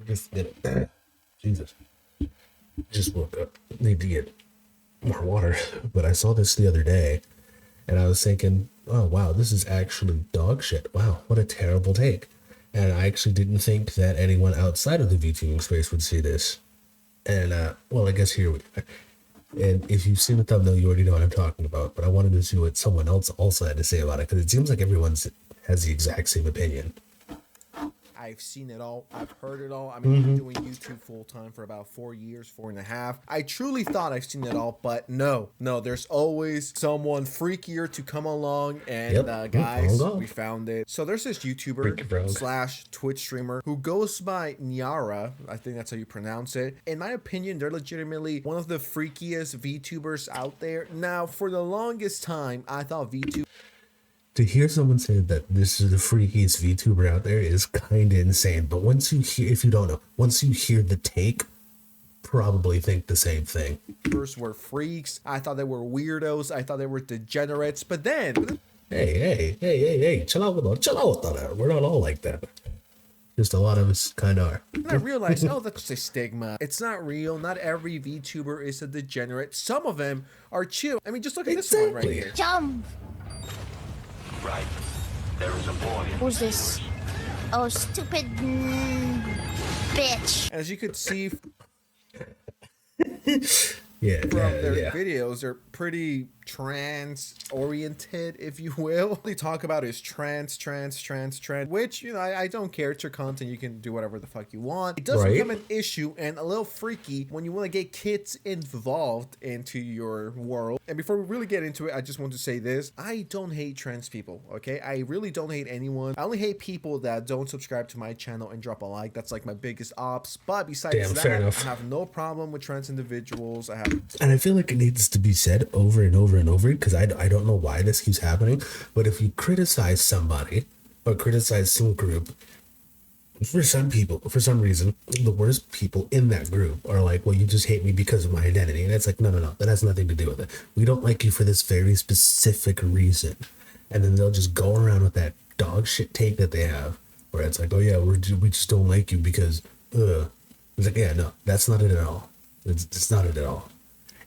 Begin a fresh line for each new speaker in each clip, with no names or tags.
Just did it. Jesus. Just woke up. Need to get more water. But I saw this the other day and I was thinking, oh wow, this is actually dog shit. Wow, what a terrible take. And I actually didn't think that anyone outside of the VTubing space would see this. And well, I guess here we are. And if you've seen the thumbnail, you already know what I'm talking about. But I wanted to see what someone else also had to say about it, because it seems like everyone has the exact same opinion.
I've seen it all. I've heard it all. I mean, I've been doing YouTube full time for about 4 years, 4.5. I truly thought I've seen it all, but no, there's always someone freakier to come along. And guys, we found it. So there's this YouTuber slash Twitch streamer who goes by Nyara. I think that's how you pronounce it. In my opinion, they're legitimately one of the freakiest VTubers out there. Now, for the longest time, I thought VTubers...
To hear someone say that this is the freakiest VTuber out there is kind of insane. But once you hear, if you don't know, once you hear the take, probably think the same thing.
Were freaks. I thought they were weirdos. I thought they were degenerates. But then...
Hey, chill out with that. We're not all like that. Just a lot of us kind of are.
And I realized, oh, that's a stigma. It's not real. Not every VTuber is a degenerate. Some of them are chill. I mean, just look at this one right here.
Jump!
Right. There is a boy.
Who's this? Oh, stupid bitch.
As you could see from
their
videos, they're pretty trans-oriented, if you will. All they talk about is trans, which, you know, I don't care. It's your content. You can do whatever the fuck you want. It does become an issue and a little freaky when you want to get kids involved into your world. And before we really get into it, I just want to say this. I don't hate trans people, okay? I really don't hate anyone. I only hate people that don't subscribe to my channel and drop a like. That's like my biggest ops. But besides that, I have no problem with trans individuals.
And I feel like it needs to be said over and over and over, because I don't know why this keeps happening, but if you criticize somebody or criticize some group, for some people, for some reason, the worst people in that group are like, well, you just hate me because of my identity. And it's like, no, that has nothing to do with it. We don't like you for this very specific reason. And then they'll just go around with that dog shit take that they have, where it's like, oh yeah, we just don't like you because it's like, yeah, no, that's not it at all. It's not it at all.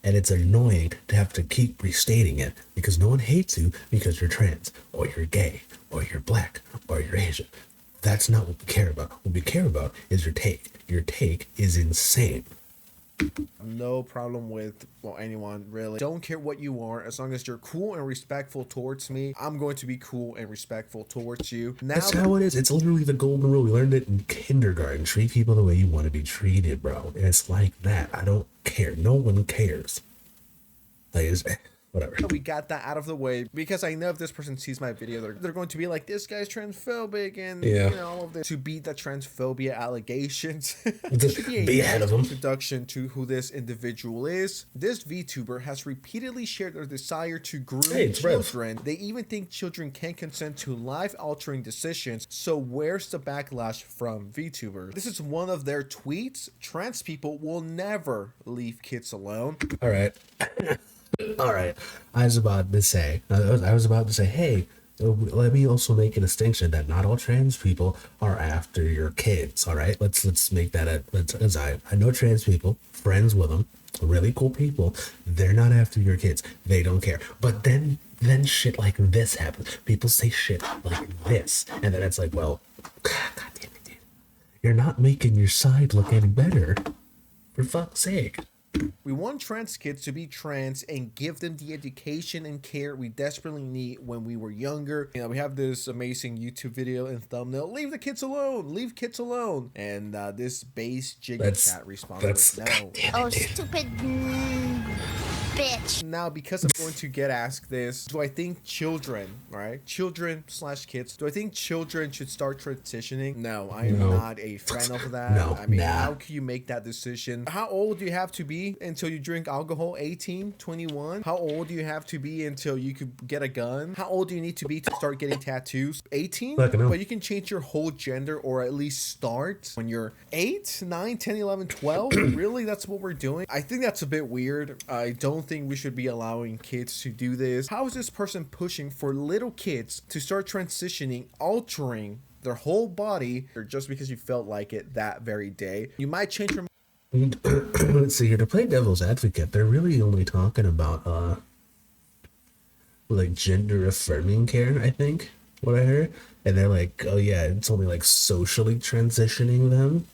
And it's annoying to have to keep restating it, because no one hates you because you're trans, or you're gay, or you're black, or you're Asian. That's not what we care about. What we care about is your take. Your take is insane.
No problem with, well, anyone really. Don't care what you are, as long as you're cool and respectful towards me. I'm going to be cool and respectful towards you. Now,
that's how it is. It's literally the golden rule. We learned it in kindergarten. Treat people the way you want to be treated, bro. And it's like that. I don't care. No one cares. Like, whatever.
We got that out of the way, because I know if this person sees my video, they're going to be like, this guy's transphobic, and you know, all of this. To beat the transphobia allegations,
just be ahead of them.
Introduction to who this individual is. This VTuber has repeatedly shared their desire to groom children. They even think children can consent to life-altering decisions. So where's the backlash from VTubers? This is one of their tweets. Trans people will never leave kids alone.
All right. I was about to say, hey, let me also make a distinction that not all trans people are after your kids. All right, let's make that I know trans people, friends with them, really cool people. They're not after your kids. They don't care. But then shit like this happens. People say shit like this, and then it's like, well, God damn it, dude. You're not making your side look any better. For fuck's sake.
We want trans kids to be trans and give them the education and care we desperately need when we were younger. You know, we have this amazing YouTube video and thumbnail. Leave the kids alone. Leave kids alone. And this base Jigz chat response was no.
Oh, stupid bitch.
Now, because I'm going to get asked this, do I think children, right? Children/kids, do I think children should start transitioning? No, I am not a fan of that. I mean, how can you make that decision? How old do you have to be until you drink alcohol? 18, 21? How old do you have to be until you could get a gun? How old do you need to be to start getting tattoos? 18? But you can change your whole gender, or at least start when you're 8, 9, 10, 11, 12? Really? That's what we're doing? I think that's a bit weird. I don't think we should be allowing kids to do this. How is this person pushing for little kids to start transitioning, altering their whole body, or just because you felt like it that very day. You might change your
Let's see here. To play devil's advocate, they're really only talking about like gender affirming care, I think, what I heard. And they're like, oh yeah, it's only like socially transitioning them,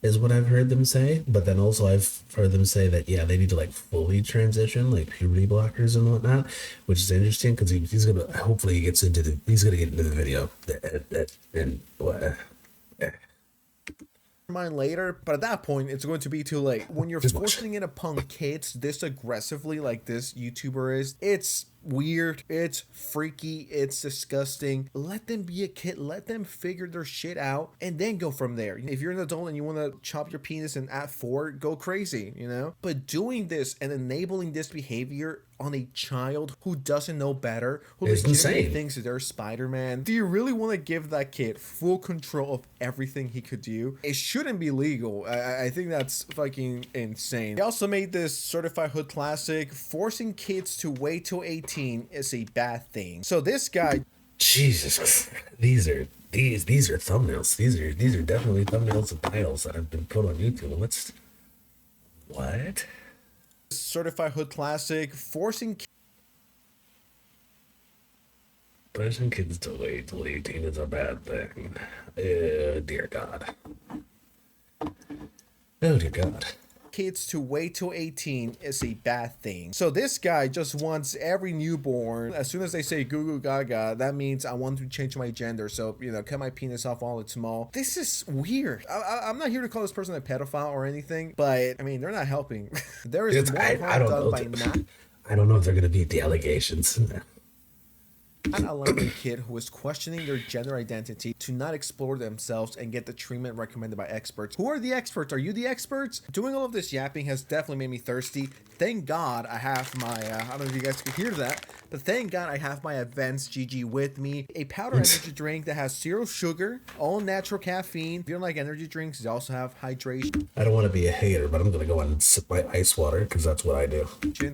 is what I've heard them say. But then also I've heard them say that, yeah, they need to like fully transition, like puberty blockers and whatnot, which is interesting because he's gonna, hopefully he's gonna get into the video. And what?
mind later, but at that point it's going to be too late. When you're forcing it upon kids this aggressively like this YouTuber is, it's weird, it's freaky, it's disgusting. Let them be a kid, let them figure their shit out and then go from there. If you're an adult and you want to chop your penis and at 4, go crazy, you know. But doing this and enabling this behavior on a child who doesn't know better, who legitimately thinks they're Spider-Man, do you really want to give that kid full control of everything he could do? It shouldn't be legal. I think that's fucking insane. They also made this certified hood classic. Forcing kids to wait till 18 is a bad thing. So this guy,
Jesus, these are thumbnails. These are definitely thumbnails and titles that have been put on YouTube. What?
Certified hood classic, forcing
kids to wait till 18 is a bad thing. Dear God. Oh dear God.
Kids to wait till 18 is a bad thing. So this guy just wants every newborn, as soon as they say goo goo gaga, that means I want to change my gender, so, you know, cut my penis off while it's small. This is weird. I'm not here to call this person a pedophile or anything, but I mean, they're not helping. There is more harm done by not.
I don't know if they're gonna beat the allegations.
Not allowing a kid who is questioning their gender identity to not explore themselves and get the treatment recommended by experts. Who are the experts? Are you the experts? Doing all of this yapping has definitely made me thirsty. Thank God I have my, I don't know if you guys could hear that, but thank God I have my Advanced GG with me. A powder energy drink that has 0 sugar, all natural caffeine. If you don't like energy drinks, they also have hydration.
I don't want to be a hater, but I'm going to go and sip my ice water because that's what I do.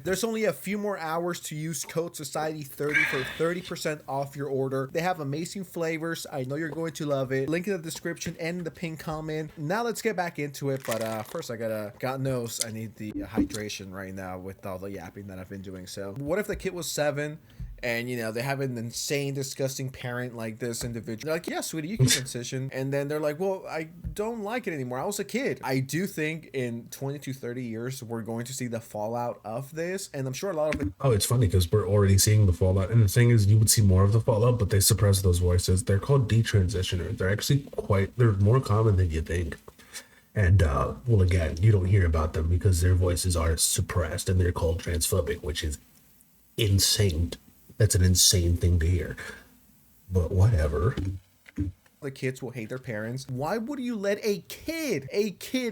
There's only a few more hours to use code Society30 for 30% off your order. They have amazing flavors. I know you're going to love it. Link in the description and in the pinned comment. Now let's get back into it, but first I gotta, God knows I need the hydration right now with all the yapping that I've been doing. So what if the kid was 7 and, you know, they have an insane, disgusting parent like this individual? They're like, yeah, sweetie, you can transition. And then they're like, well, I don't like it anymore. I was a kid. I do think in 20 to 30 years, we're going to see the fallout of this. And I'm sure a lot of it.
Oh, it's funny because we're already seeing the fallout. And the thing is, you would see more of the fallout, but they suppress those voices. They're called detransitioners. They're actually they're more common than you think. And, well, again, you don't hear about them because their voices are suppressed and they're called transphobic, which is insane. That's an insane thing to hear, but whatever.
The kids will hate their parents. Why would you let a kid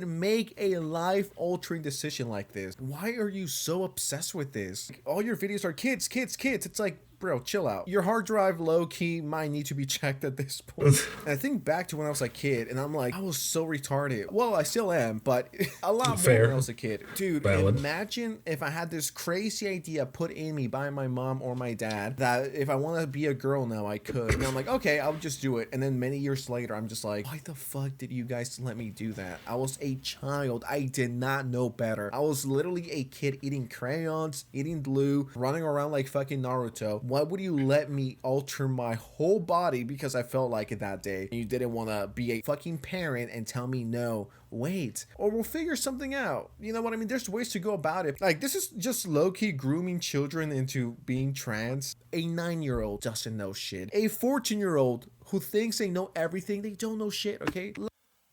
make a life-altering decision like this? Why are you so obsessed with this? All your videos are kids. It's like, bro, chill out. Your hard drive low-key might need to be checked at this point. And I think back to when I was a kid, and I'm like, I was so retarded. Well, I still am, but a lot more when I was a kid. Dude, imagine if I had this crazy idea put in me by my mom or my dad that if I want to be a girl now, I could. And I'm like, okay, I'll just do it. And then many years later, I'm just like, why the fuck did you guys let me do that? I was a child. I did not know better. I was literally a kid eating crayons, eating glue, running around like fucking Naruto. Why would you let me alter my whole body because I felt like it that day? You didn't want to be a fucking parent and tell me no, wait, or we'll figure something out. You know what I mean? There's ways to go about it. Like, this is just low-key grooming children into being trans. A 9-year-old doesn't know shit. A 14-year-old who thinks they know everything, they don't know shit, okay?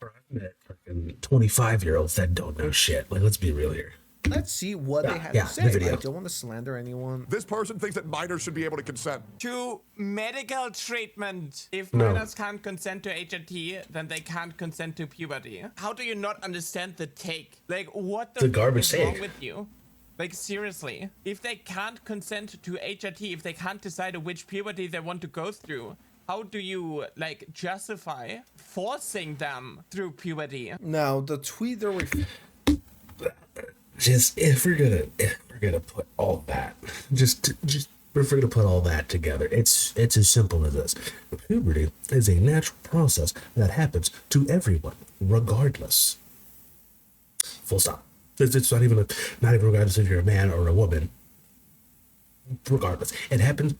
I've met fucking 25-year-olds that don't know shit. Like, let's be real here.
Let's see what they have to say. I don't want to slander anyone.
This person thinks that minors should be able to consent
to medical treatment. If minors can't consent to HRT, then they can't consent to puberty. How do you not understand the take? Like, what the
garbage
fuck is wrong with you? Like, seriously, if they can't consent to HRT, if they can't decide which puberty they want to go through, how do you, like, justify forcing them through puberty?
Now, the tweet they're
Just if we're gonna put all that, just we're going to put all that together. It's as simple as this. Puberty is a natural process that happens to everyone, regardless. Full stop. It's not even regardless if you're a man or a woman. Regardless, it happens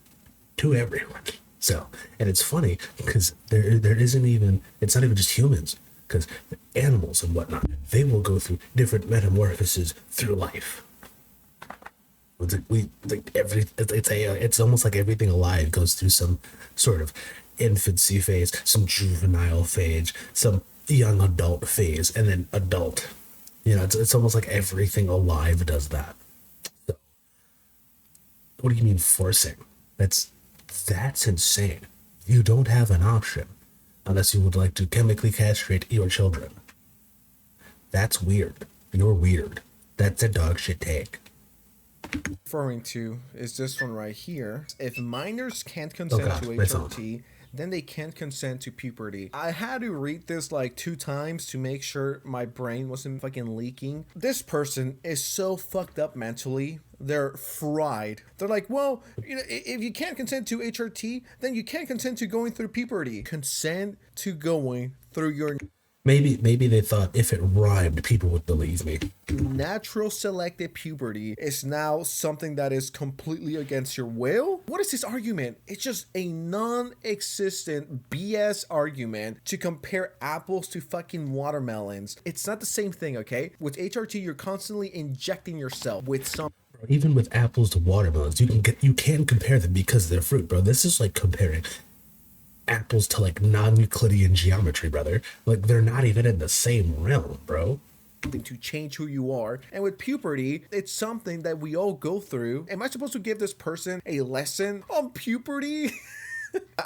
to everyone. So, and it's funny because there isn't even, it's not even just humans, because animals and whatnot, they will go through different metamorphoses through life. It's almost like everything alive goes through some sort of infancy phase, some juvenile phase, some young adult phase, and then adult. You know, it's almost like everything alive does that. So, what do you mean forcing? That's insane. You don't have an option unless you would like to chemically castrate your children. That's weird. You're weird. That's a dog shit take.
Referring to is this one right here. If minors can't consent to HRT, then they can't consent to puberty. I had to read this like 2 times to make sure my brain wasn't fucking leaking. This person is so fucked up mentally. They're fried. They're like, well, you know, if you can't consent to HRT, then you can't consent to going through puberty. Consent to going through your...
Maybe they thought if it rhymed, people would believe me.
Natural selected puberty is now something that is completely against your will? What is this argument? It's just a non-existent BS argument to compare apples to fucking watermelons. It's not the same thing, okay? With HRT, you're constantly injecting yourself with some...
Even with apples to watermelons, you can't compare them because they're fruit, bro. This is like comparing apples to like non-Euclidean geometry, brother. Like, they're not even in the same realm, bro.
To change who you are. And with puberty, it's something that we all go through. Am I supposed to give this person a lesson on puberty?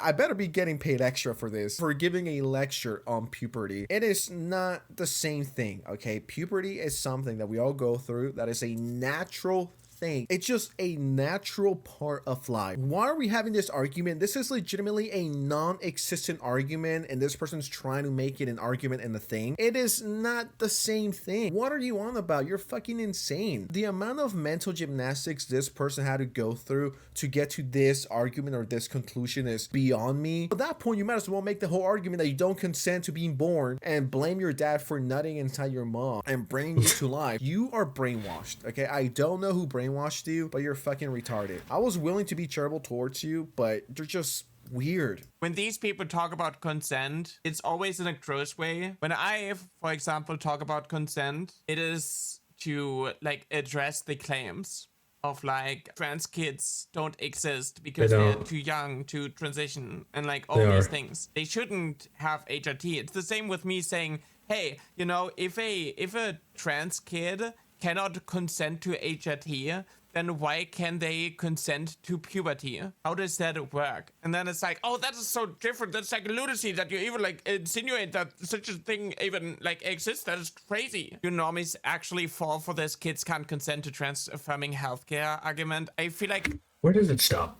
I better be getting paid extra for this, for giving a lecture on puberty. It is not the same thing, okay? Puberty is something that we all go through. That is a natural thing. It's just a natural part of life. Why are we having this argument? This is legitimately a non-existent argument, and this person's trying to make it an argument and a thing. It is not the same thing. What are you on about? You're fucking insane. The amount of mental gymnastics this person had to go through to get to this argument or this conclusion is beyond me. At that point, you might as well make the whole argument that you don't consent to being born and blame your dad for nutting inside your mom and bringing you to life. You are brainwashed, okay? I don't know who brainwashed you, but you're fucking retarded. I was willing to be charitable towards you, but they're just weird.
When these people talk about consent, it's always in a gross way. When I, for example, talk about consent, it is to like address the claims of like trans kids don't exist because they're too young to transition and like all these things. They shouldn't have HRT. It's the same with me saying, hey, you know, if a trans kid cannot consent to HRT, then why can they consent to puberty? How does that work? And then it's like, oh, that is so different. That's like lunacy that you even like insinuate that such a thing even like exists. That is crazy. Do normies actually fall for this kids can't consent to trans-affirming healthcare argument? I feel like...
Where does it stop?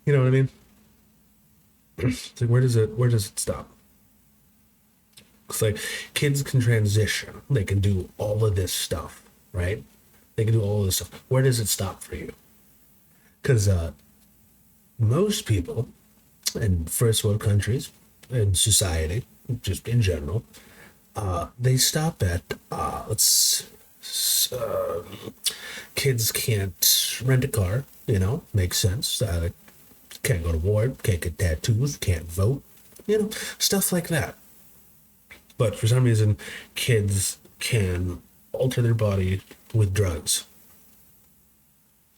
You know what I mean? It's like, where does it stop? It's like kids can transition. They can do all of this stuff, right? They can do all of this stuff. Where does it stop for you? Because most people in first world countries and society, just in general, they stop at kids can't rent a car. You know, makes sense. Can't go to war, can't get tattoos, can't vote. You know, stuff like that. But for some reason, kids can alter their body with drugs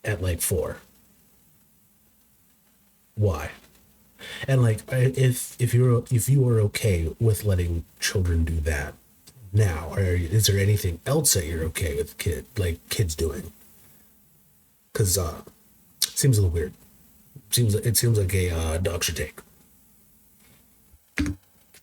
at like 4. Why? And like, if you are okay with letting children do that now, or is there anything else that you're okay with kids doing? Because it seems a little weird. It seems like a dog should take.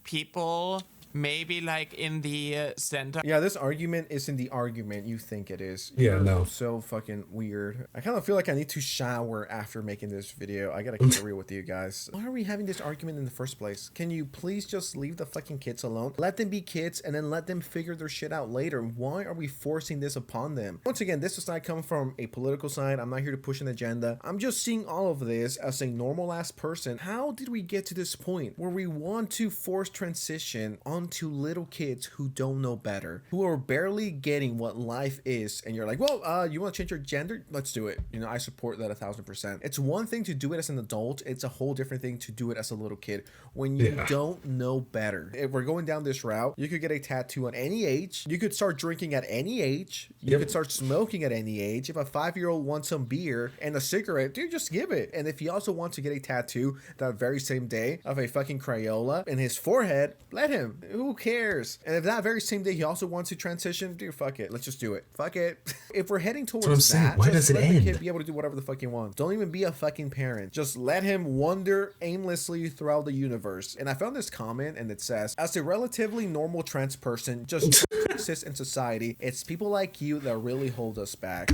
People maybe like in the center.
Yeah, this argument isn't the argument you think it is.
Yeah,
You're
no.
so fucking weird. I kind of feel like I need to shower after making this video. I gotta keep it real with you guys. Why are we having this argument in the first place? Can you please just leave the fucking kids alone? Let them be kids and then let them figure their shit out later. Why are we forcing this upon them? Once again, this does not come from a political side. I'm not here to push an agenda. I'm just seeing all of this as a normal ass person. How did we get to this point where we want to force transition onto little kids who don't know better, who are barely getting what life is, and you're like, well, you want to change your gender? Let's do it. You know, I support that 1000%. It's one thing to do it as an adult. It's a whole different thing to do it as a little kid when you don't know better. If we're going down this route, you could get a tattoo at any age. You could start drinking at any age. You could start smoking at any age. If a 5-year-old wants some beer and a cigarette, dude, just give it. And if he also wants to get a tattoo that very same day of a fucking Crayola in his forehead, let him. Who cares? And if that very same day he also wants to transition, dude, fuck it. Let's just do it. Fuck it. If we're heading towards that,
why
just
does it
let
end?
the kid be able to do whatever the fuck he wants. Don't even be a fucking parent. Just let him wander aimlessly throughout the universe. And I found this comment and it says, as a relatively normal trans person, just exist in society, it's people like you that really hold us back.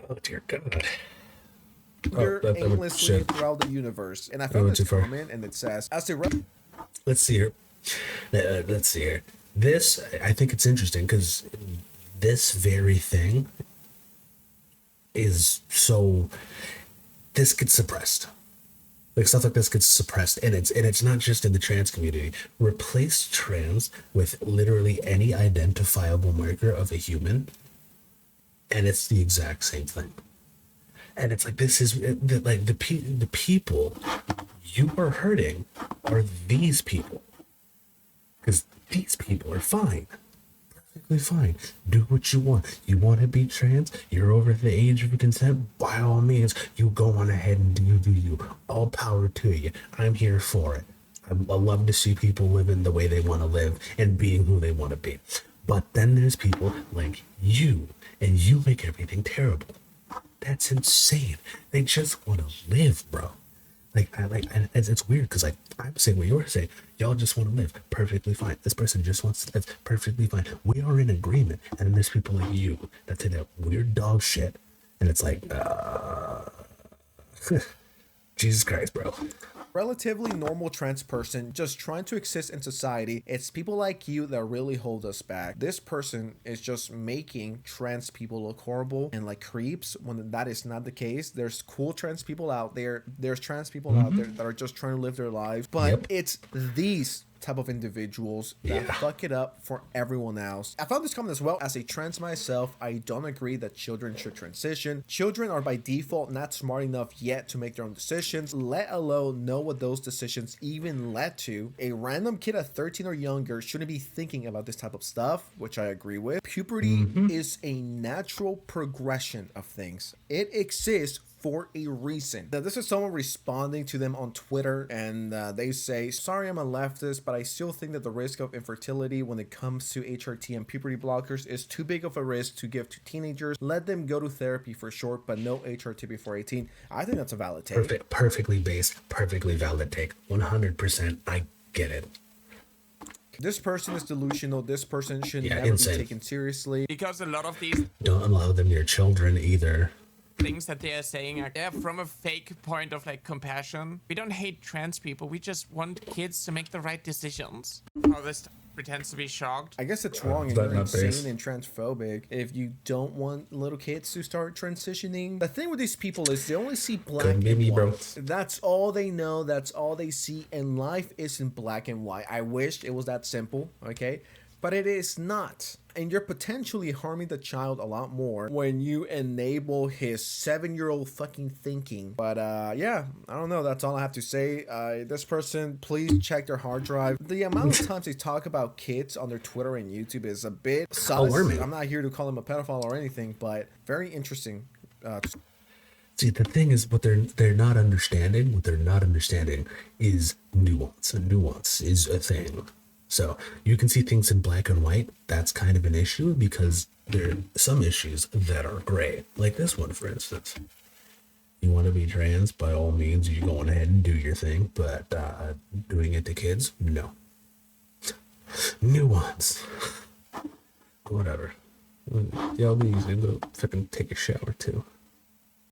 Oh dear God.
Aimlessly throughout the universe. And I found this comment and it says,
let's see here. Let's see here. This, I think it's interesting because this very thing is so, this gets suppressed. Like stuff like this gets suppressed, and it's not just in the trans community. Replace trans with literally any identifiable marker of a human, and it's the exact same thing. And it's like, this is like the people you are hurting are these people, because these people are fine, perfectly fine. Do what you want. You want to be trans? You're over the age of consent. By all means, you go on ahead and do you. All power to you. I'm here for it. I love to see people living the way they want to live and being who they want to be. But then there's people like you, and you make everything terrible. That's insane. They just want to live, bro. And it's weird because I'm saying what you're saying. Y'all just want to live perfectly fine. This person just wants to live perfectly fine. We are in agreement. And then there's people like you that say that weird dog shit. And it's like, Jesus Christ, bro.
Relatively normal trans person just trying to exist in society. It's people like you that really hold us back. This person is just making trans people look horrible and like creeps when that is not the case. There's cool trans people out there. There's trans people out there that are just trying to live their lives. But it's these type of individuals that fuck it up for everyone else. I found this comment as well. As a trans myself, I don't agree that children should transition. Children are by default not smart enough yet to make their own decisions, let alone know what those decisions even led to. A random kid at 13 or younger shouldn't be thinking about this type of stuff, which I agree with. Puberty is a natural progression of things. It exists for a reason. Now, this is someone responding to them on Twitter, and they say, sorry, I'm a leftist, but I still think that the risk of infertility when it comes to HRT and puberty blockers is too big of a risk to give to teenagers. Let them go to therapy for short, but no HRT before 18. I think that's a valid take.
Perfectly based, perfectly valid take. 100%. I get it.
This person is delusional. This person should never be taken seriously.
Because a lot of these
don't allow them near children either.
Things that they are saying are from a fake point of like compassion. We don't hate trans people. We just want kids to make the right decisions. Oh, this pretends to be shocked.
I guess it's wrong and you're insane and transphobic if you don't want little kids to start transitioning. The thing with these people is they only see black and white. Bro. That's all they know. That's all they see. And life isn't black and white. I wish it was that simple, okay? But it is not. And you're potentially harming the child a lot more when you enable his 7-year-old fucking thinking. But yeah, I don't know. That's all I have to say. This person, please check their hard drive. The amount of times they talk about kids on their Twitter and YouTube is a bit sus. I'm not here to call him a pedophile or anything, but very interesting.
See, the thing is, what they're not understanding, is nuance. And nuance is a thing. So you can see things in black and white. That's kind of an issue because there are some issues that are gray. Like this one, for instance. You want to be trans, by all means, you go on ahead and do your thing. But doing it to kids, no. nuance. Whatever. Yeah, I'll be easy to fucking take a shower too.